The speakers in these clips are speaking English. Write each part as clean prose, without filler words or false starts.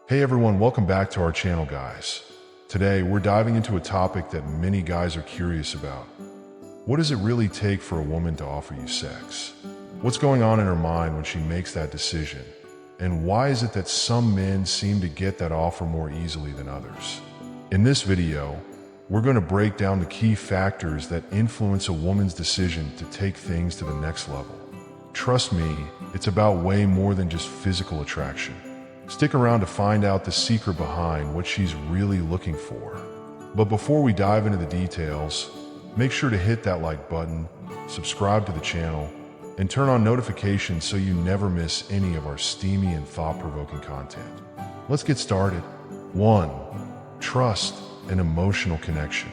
Hey everyone, welcome back to our channel, guys. Today, we're diving into a topic that many guys are curious about. What does it really take for a woman to offer you sex? What's going on in her mind when she makes that decision? And why is it that some men seem to get that offer more easily than others? In this video, we're going to break down the key factors that influence a woman's decision to take things to the next level. Trust me, it's about way more than just physical attraction. Stick around to find out the secret behind what she's really looking for. But before we dive into the details, make sure to hit that like button, subscribe to the channel, and turn on notifications so you never miss any of our steamy and thought-provoking content. Let's get started. 1. Trust and emotional connection.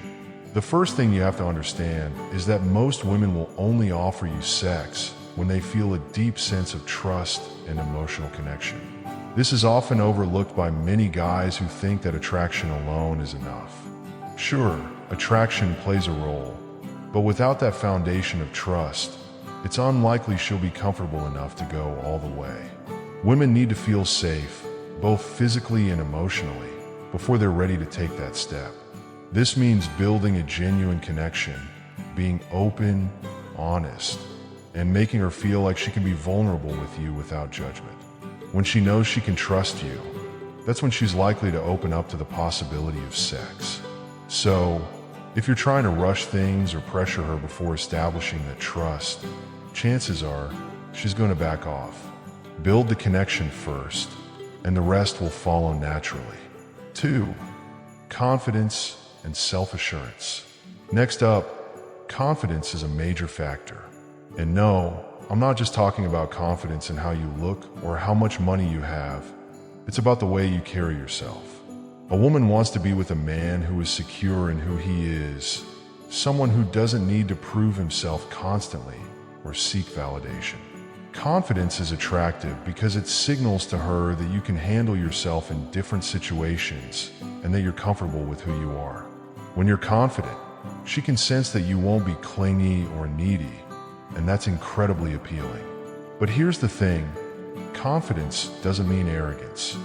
The first thing you have to understand is that most women will only offer you sex when they feel a deep sense of trust and emotional connection. This is often overlooked by many guys who think that attraction alone is enough. Sure, attraction plays a role, but without that foundation of trust, it's unlikely she'll be comfortable enough to go all the way. Women need to feel safe, both physically and emotionally, before they're ready to take that step. This means building a genuine connection, being open, honest, and making her feel like she can be vulnerable with you without judgment. When she knows she can trust you, that's when she's likely to open up to the possibility of sex. So, if you're trying to rush things or pressure her before establishing that trust, chances are she's going to back off. Build the connection first, and the rest will follow naturally. 2. Confidence and self-assurance. Next up, confidence is a major factor. And no, I'm not just talking about confidence in how you look or how much money you have. It's about the way you carry yourself. A woman wants to be with a man who is secure in who he is, someone who doesn't need to prove himself constantly or seek validation. Confidence is attractive because it signals to her that you can handle yourself in different situations and that you're comfortable with who you are. When you're confident, she can sense that you won't be clingy or needy, and that's incredibly appealing. But here's the thing, confidence doesn't mean arrogance.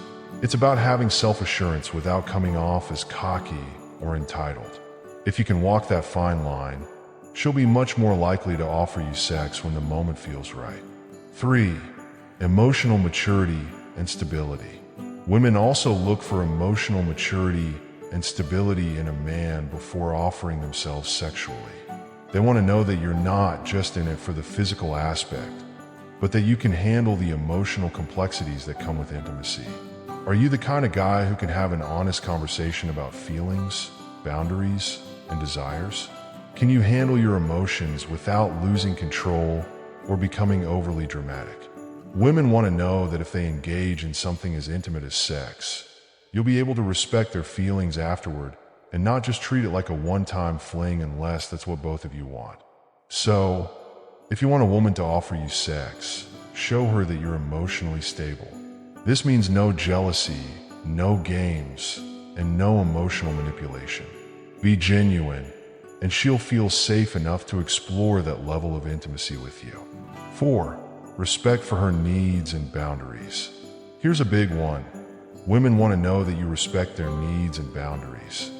It's about having self-assurance without coming off as cocky or entitled. If you can walk that fine line, she'll be much more likely to offer you sex when the moment feels right. 3. Emotional maturity and stability. Women also look for emotional maturity and stability in a man before offering themselves sexually. They want to know that you're not just in it for the physical aspect, but that you can handle the emotional complexities that come with intimacy. Are you the kind of guy who can have an honest conversation about feelings, boundaries, and desires? Can you handle your emotions without losing control or becoming overly dramatic? Women want to know that if they engage in something as intimate as sex, you'll be able to respect their feelings afterward and not just treat it like a one-time fling unless that's what both of you want. So, if you want a woman to offer you sex, show her that you're emotionally stable. This means no jealousy, no games, and no emotional manipulation. Be genuine, and she'll feel safe enough to explore that level of intimacy with you. 4. Respect for her needs and boundaries. Here's a big one. Women want to know that you respect their needs and boundaries.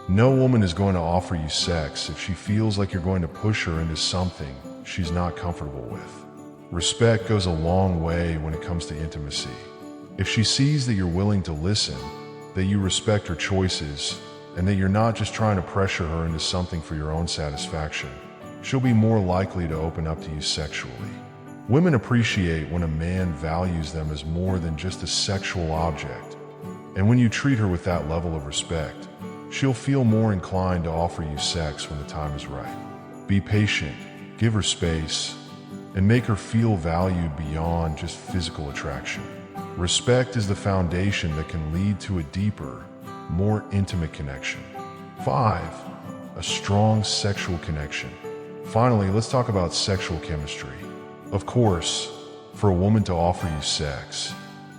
No woman is going to offer you sex if she feels like you're going to push her into something she's not comfortable with. Respect goes a long way when it comes to intimacy. If she sees that you're willing to listen, that you respect her choices, and that you're not just trying to pressure her into something for your own satisfaction, she'll be more likely to open up to you sexually. Women appreciate when a man values them as more than just a sexual object, and when you treat her with that level of respect, she'll feel more inclined to offer you sex when the time is right. Be patient, give her space, and make her feel valued beyond just physical attraction. Respect is the foundation that can lead to a deeper, more intimate connection. 5. A strong sexual connection. Finally, let's talk about sexual chemistry. Of course, for a woman to offer you sex,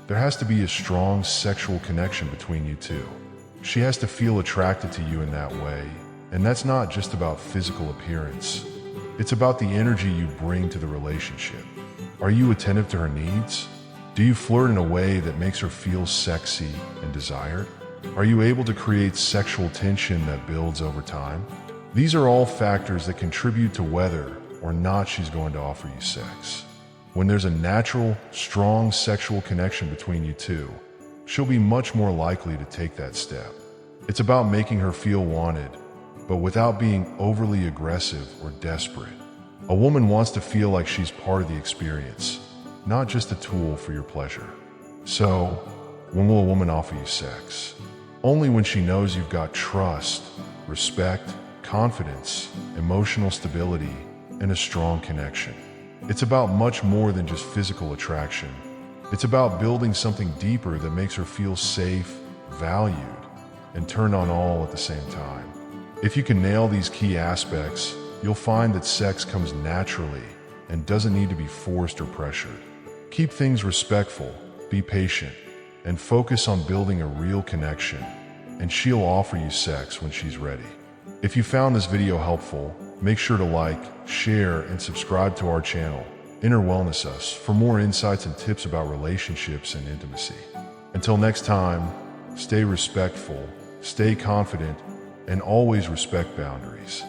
there has to be a strong sexual connection between you two. She has to feel attracted to you in that way, and that's not just about physical appearance. It's about the energy you bring to the relationship. Are you attentive to her needs? Do you flirt in a way that makes her feel sexy and desired? Are you able to create sexual tension that builds over time? These are all factors that contribute to whether or not she's going to offer you sex. When there's a natural, strong sexual connection between you two, she'll be much more likely to take that step. It's about making her feel wanted, but without being overly aggressive or desperate. A woman wants to feel like she's part of the experience, not just a tool for your pleasure. So, when will a woman offer you sex? Only when she knows you've got trust, respect, confidence, emotional stability, and a strong connection. It's about much more than just physical attraction. It's about building something deeper that makes her feel safe, valued, and turned on all at the same time. If you can nail these key aspects, you'll find that sex comes naturally and doesn't need to be forced or pressured. Keep things respectful, be patient, and focus on building a real connection, and she'll offer you sex when she's ready. If you found this video helpful, make sure to like, share, and subscribe to our channel, Inner Wellness Us, for more insights and tips about relationships and intimacy. Until next time, stay respectful, stay confident, and always respect boundaries.